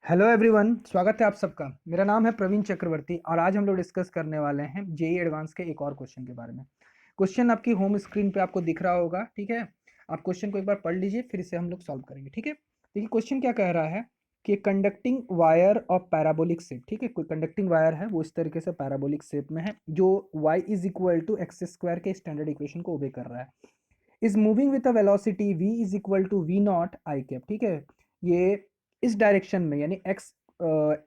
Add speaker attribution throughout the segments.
Speaker 1: Hello everyone, स्वागत है आप सबका। मेरा नाम है प्रवीण चक्रवर्ती और आज हम लोग डिस्कस करने वाले हैं जेई एडवांस के एक और क्वेश्चन के बारे में। क्वेश्चन आपकी होम स्क्रीन पे आपको दिख रहा होगा, ठीक है। आप क्वेश्चन को एक बार पढ़ लीजिए, फिर इसे हम लोग सॉल्व करेंगे, ठीक है। देखिए क्वेश्चन क्या कह रहा है कि conducting wire of parabolic shape, ठीक है। कोई कंडक्टिंग वायर है, वो इस तरीके से पैराबोलिक शेप में है, जो y is equal to x square के स्टैंडर्ड इक्वेशन को ओबे कर रहा है। Is moving with a velocity v is equal to v naught i cap, ठीक है। ये इस डायरेक्शन में यानी एक्स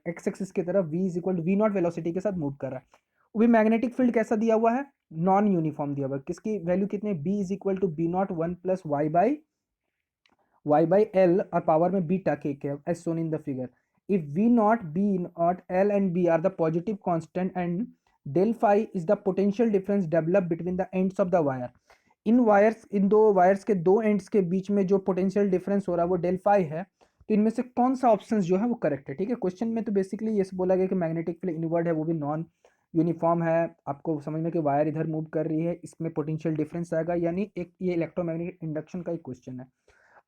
Speaker 1: एक्सिस की तरफ v is equal to v naught velocity के साथ मूव कर रहा है। वो भी मैग्नेटिक फील्ड कैसा दिया हुआ है, नॉन यूनिफॉर्म दिया हुआ है। किसकी वैल्यू कितने, b is equal to B naught one plus Y by L और पावर में बीटा के as shown in the figure. If we not B naught L and B are the positive constant and del phi is the potential difference develop between the ends of the wire. इन दो wires के दो ends के बीच में जो potential difference हो रहा है वो डेल फाई है। तो इनमें से कौन सा ऑप्शन जो है वो करेक्ट है, ठीक है। क्वेश्चन में तो बेसिकली ये बोला गया कि मैग्नेटिक फील्ड इनवर्ड है, वो भी नॉन यूनिफॉर्म है। आपको समझ में कि वायर इधर मूव कर रही है, इसमें पोटेंशियल डिफरेंस आएगा, यानी एक ये इलेक्ट्रोमैग्नेटिक इंडक्शन का एक क्वेश्चन है।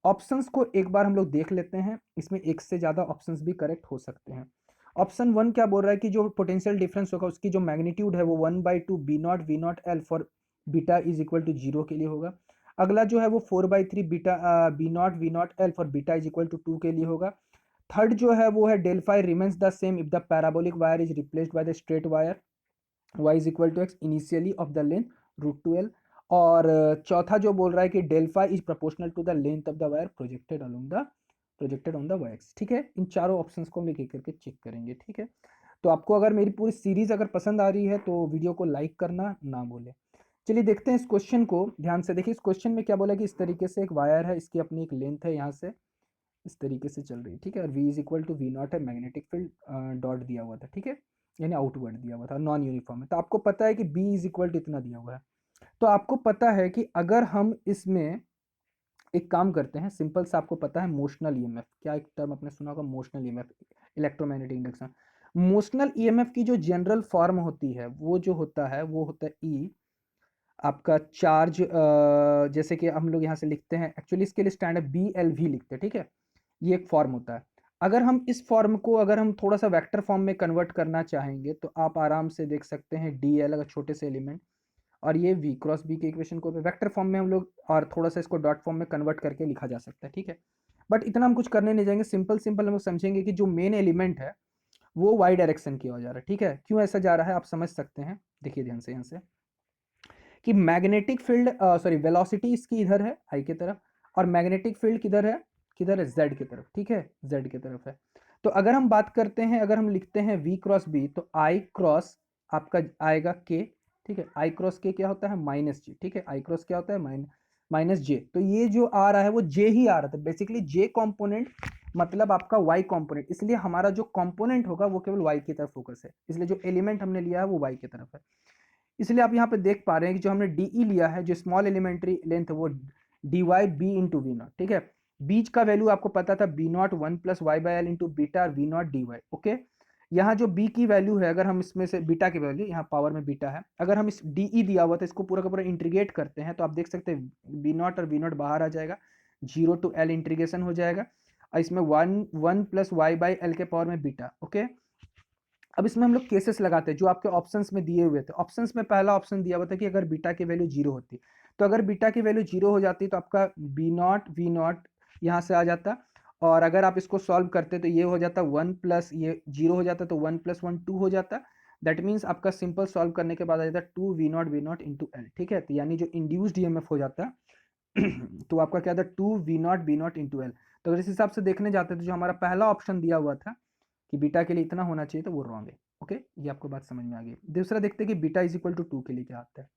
Speaker 1: ऑप्शंस को एक बार हम लोग देख लेते हैं, इसमें एक से ज़्यादा ऑप्शंस भी करेक्ट हो सकते हैं। ऑप्शन वन क्या बोल रहा है कि जो पोटेंशियल डिफरेंस होगा उसकी जो मैग्नीट्यूड है वो 1/2 B naught l for beta is equal to zero के लिए होगा। अगला जो है वो 4/3 beta B naught l for beta is equal to 2 के लिए होगा। थर्ड जो है वो है del phi remains the same if the parabolic wire is replaced by the straight wire y is equal to x initially of the length √2l। और चौथा जो बोल रहा है कि del phi is proportional to the length of the wire projected on the Y axis, ठीक है। इन चारों ऑप्शंस को हम एक एक करके चेक करेंगे, ठीक है। तो आपको अगर मेरी पूरी सीरीज अगर पसंद आ रही है तो वीडियो को लाइक करना ना भूलें। चलिए देखते हैं इस क्वेश्चन को ध्यान से। देखिए इस क्वेश्चन में क्या बोला कि इस तरीके से एक वायर है, इसकी अपनी एक लेंथ है, यहाँ से इस तरीके से चल रही है, ठीक है। और v is equal to v naught है, मैग्नेटिक फील्ड डॉट दिया हुआ था, ठीक है, यानी आउटवर्ड दिया हुआ था, नॉन यूनिफॉर्म है। तो आपको पता है कि b इज इक्वल टू इतना दिया हुआ है। तो आपको पता है कि अगर हम इसमें एक काम करते हैं सिंपल सा, आपको पता है मोशनल ईएमएफ, क्या एक टर्म आपने सुना होगा, motional EMF, electromagnetic induction. Motional EMF की जो जनरल फॉर्म होती है वो जो होता है वो होता है ई आपका चार्ज, जैसे कि हम लोग यहाँ से लिखते हैं, एक्चुअली इसके लिए स्टैंड है BLV लिखते हैं, ठीक है। ये एक फॉर्म होता है। अगर हम इस फॉर्म को अगर हम थोड़ा सा वेक्टर फॉर्म में कन्वर्ट करना चाहेंगे तो आप आराम से देख सकते हैं DL अगर छोटे से एलिमेंट, और ये V क्रॉस B के इक्वेशन को वेक्टर फॉर्म में हम लोग और थोड़ा सा इसको डॉट फॉर्म में कन्वर्ट करके लिखा जा सकता है, ठीक है। बट इतना हम कुछ करने नहीं जाएंगे, सिंपल सिंपल हम लोग समझेंगे कि जो मेन एलिमेंट है वो वाई डायरेक्शन की ओर जा रहा है, ठीक है। क्यों ऐसा जा रहा है आप समझ सकते हैं, देखिए ध्यान से यहाँ से कि मैग्नेटिक फील्ड सॉरी वेलोसिटी इसकी इधर है आई की तरफ, और मैग्नेटिक फील्ड किधर है जेड की तरफ, ठीक है, जेड की तरफ है। तो अगर हम बात करते हैं, अगर हम लिखते हैं V क्रॉस B, तो I क्रॉस आपका आएगा K, ठीक है। I क्रॉस K क्या होता है, -J, ठीक है। I क्रॉस क्या होता है, -J। तो ये जो आ रहा है वो J ही आ रहा था, बेसिकली J कॉम्पोनेंट मतलब आपका Y कॉम्पोनेंट, इसलिए हमारा जो कॉम्पोनेंट होगा वो केवल Y की तरफ फोकस है, इसलिए जो एलिमेंट हमने लिया है वो Y की तरफ है। इसलिए आप यहाँ पे देख पा रहे हैं कि जो हमने DE लिया है, जो स्मॉल एलिमेंट्री लेंथ है वो dy/b इंटू वी नॉट, ठीक है। बीच का वैल्यू आपको पता था b0 1 plus Y by l into beta और v0 dy, ओके। यहाँ जो b की वैल्यू है, अगर हम इसमें से बीटा की वैल्यू, यहाँ पावर में बीटा है, अगर हम इस DE दिया हुआ था इसको पूरा का पूरा इंटीग्रेट करते हैं तो आप देख सकते हैं b0 और v0 बाहर आ जाएगा, 0 टू l इंटीग्रेशन हो जाएगा, और इसमें 1 प्लस वाई बाई एल के पावर में बीटा, ओके। अब इसमें हम लोग केसेस लगाते हैं जो आपके ऑप्शंस में दिए हुए थे। ऑप्शंस में पहला ऑप्शन दिया हुआ था कि अगर बीटा की वैल्यू जीरो होती, तो अगर बीटा की वैल्यू जीरो हो जाती तो आपका b0 v0 यहाँ से आ जाता, और अगर आप इसको सॉल्व करते तो ये हो जाता 1 प्लस ये जीरो हो जाता, तो 1 प्लस 1 2 हो जाता। दैट मीन्स आपका सिंपल सॉल्व करने के बाद आ जाता 2 v0 इंटू एल, ठीक है। तो यानी जो इंड्यूस्ड ईएमएफ हो जाता तो आपका क्या था 2 v0 इंटू एल। तो अगर इस हिसाब से देखने जाते तो जो हमारा पहला ऑप्शन दिया हुआ था कि बीटा के लिए इतना होना चाहिए तो वो रॉन्ग है, ओके। ये आपको बात समझ में आ गई। दूसरा देखते हैं कि बीटा इज इक्वल टू 2 के लिए क्या आता है।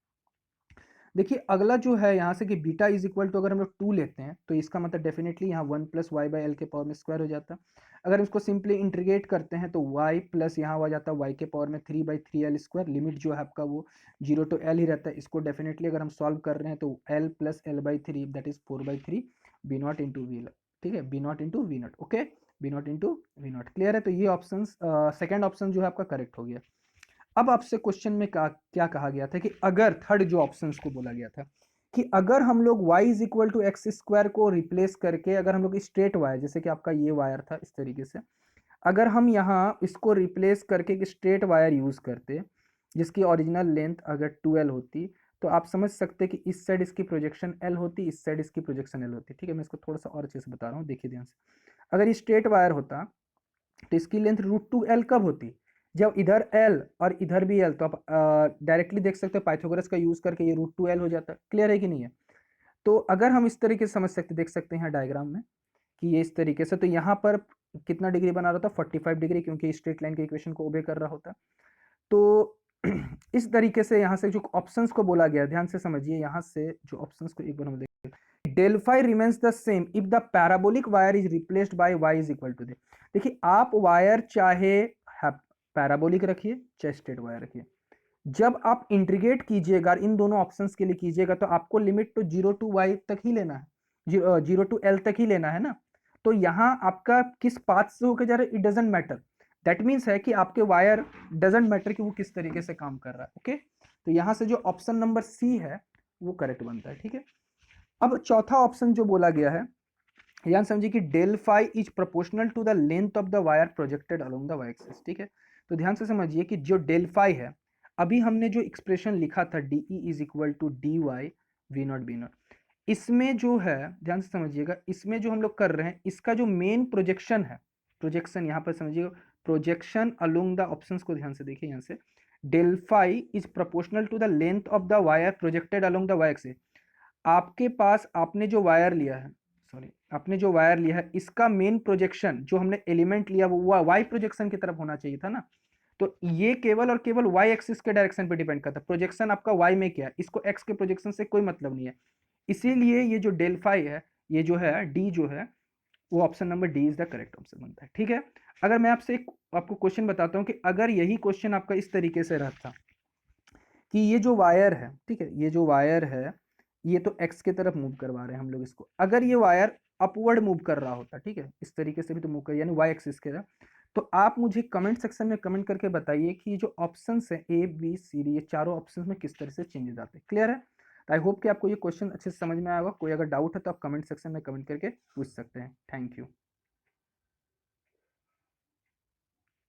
Speaker 1: देखिए अगला जो है यहाँ से कि बीटा इज इक्वल टू अगर हम लोग 2 लेते हैं तो इसका मतलब डेफिनेटली यहाँ 1 प्लस वाई बाई एल के पावर में स्क्वायर हो जाता। अगर इसको सिंपली इंटीग्रेट करते हैं तो y प्लस यहाँ हो जाता है y के पावर में 3/3l स्क्वायर, लिमिट जो है आपका वो 0 टू l ही रहता है। इसको डेफिनेटली अगर हम सॉल्व कर रहे हैं तो l plus l/3 that is 4/3 b0 into v, ठीक है, b0 into v naught, okay, b0 into v naught, clear है। तो ये ऑप्शन सेकेंड ऑप्शन जो है आपका करेक्ट हो गया। अब आपसे क्वेश्चन में क्या कहा गया था कि अगर थर्ड जो ऑप्शन को बोला गया था कि अगर हम लोग y is equal to x square को रिप्लेस करके अगर हम लोग स्ट्रेट वायर, जैसे कि आपका ये वायर था इस तरीके से, अगर हम यहाँ इसको रिप्लेस करके एक स्ट्रेट वायर यूज करते जिसकी ओरिजिनल लेंथ अगर 2L होती, तो आप समझ सकते कि इस साइड इसकी प्रोजेक्शन L होती, इस साइड इसकी प्रोजेक्शन L होती। ठीक है, मैं इसको थोड़ा सा और अच्छे से बता रहा हूँ, देखिए ध्यान से। अगर ये स्ट्रेट वायर होता तो इसकी लेंथ √2L कब होती? जब इधर L और इधर भी L, तो आप डायरेक्टली देख सकते हो पाइथागोरस का यूज करके ये √2L हो जाता है। क्लियर है कि नहीं है? तो अगर हम इस तरीके से समझ सकते, देख सकते हैं डायग्राम में कि ये इस तरीके से, तो यहाँ पर कितना डिग्री बना रहा था? 45 डिग्री, क्योंकि स्ट्रेट लाइन के इक्वेशन को ओबे कर रहा होता। तो इस तरीके से यहाँ से जो ऑप्शंस को बोला गया, ध्यान से समझिए, यहाँ से जो ऑप्शंस को एक बार हम देखते, del phi remains the same if the parabolic wire is replaced by y is equal to. देखिए, आप वायर चाहे पैराबोलिक रखिए चाहे स्ट्रेट वायर रखिए, जब आप इंटीग्रेट कीजिएगा इन दोनों ऑप्शंस के लिए कीजिएगा, तो आपको लिमिट तो 0 टू y तक ही लेना है, 0 टू L तक ही लेना है ना। तो यहाँ आपका किस पाथ से होकर जा रहा है, it doesn't matter. That means है कि आपके वायर डजेंट मैटर कि वो किस तरीके से काम कर रहा है। ओके, तो यहाँ से जो ऑप्शन नंबर सी है वो करेक्ट बनता है। ठीक है, अब चौथा ऑप्शन जो बोला गया है, ध्यान समझिए कि del phi is proportional to the length of the wire projected along the Y axis. ठीक है, तो ध्यान से समझिए कि जो डेल फाई है, अभी हमने जो एक्सप्रेशन लिखा था d e is equal to d y v not B naught, इसमें जो है, ध्यान से समझिएगा, इसमें जो हम लोग कर रहे हैं, इसका जो मेन प्रोजेक्शन है, प्रोजेक्शन यहाँ पर समझिएगा, प्रोजेक्शन अलोंग द ऑप्शंस को ध्यान से देखिए, यहाँ से del phi is proportional to the length of the wire projected along the Y axis. आपके पास आपने जो वायर लिया है, सॉरी, आपने जो वायर लिया है, इसका मेन प्रोजेक्शन जो हमने एलिमेंट लिया वो वाई प्रोजेक्शन की तरफ होना चाहिए था ना। तो ये केवल और केवल वाई एक्सिस के डायरेक्शन पे डिपेंड करता है। प्रोजेक्शन आपका वाई में क्या है, इसको एक्स के प्रोजेक्शन से कोई मतलब नहीं है। इसीलिए ये जो डेल फाई है, ये जो है डी जो है, वो option number D is the correct option बनता है। ठीक है, अगर मैं आपसे एक आपको क्वेश्चन बताता हूँ कि अगर यही क्वेश्चन आपका इस तरीके से रहता कि ये जो वायर है, ठीक है, ये जो वायर है, ये तो एक्स की तरफ मूव करवा रहे हैं हम लोग इसको, अगर ये वायर अपवर्ड मूव कर रहा होता, ठीक है, इस तरीके से भी तो मूव कर, यानी वाई एक्सिस के तरफ, तो आप मुझे कमेंट सेक्शन में कमेंट करके बताइए कि ये जो ऑप्शंस है ए बी सी डी, ये चारों ऑप्शंस में किस तरह से चेंजेस आते हैं। क्लियर है? आई होप कि आपको ये क्वेश्चन अच्छे से समझ में आएगा। कोई अगर डाउट है तो आप कमेंट सेक्शन में कमेंट करके पूछ सकते हैं। Thank you.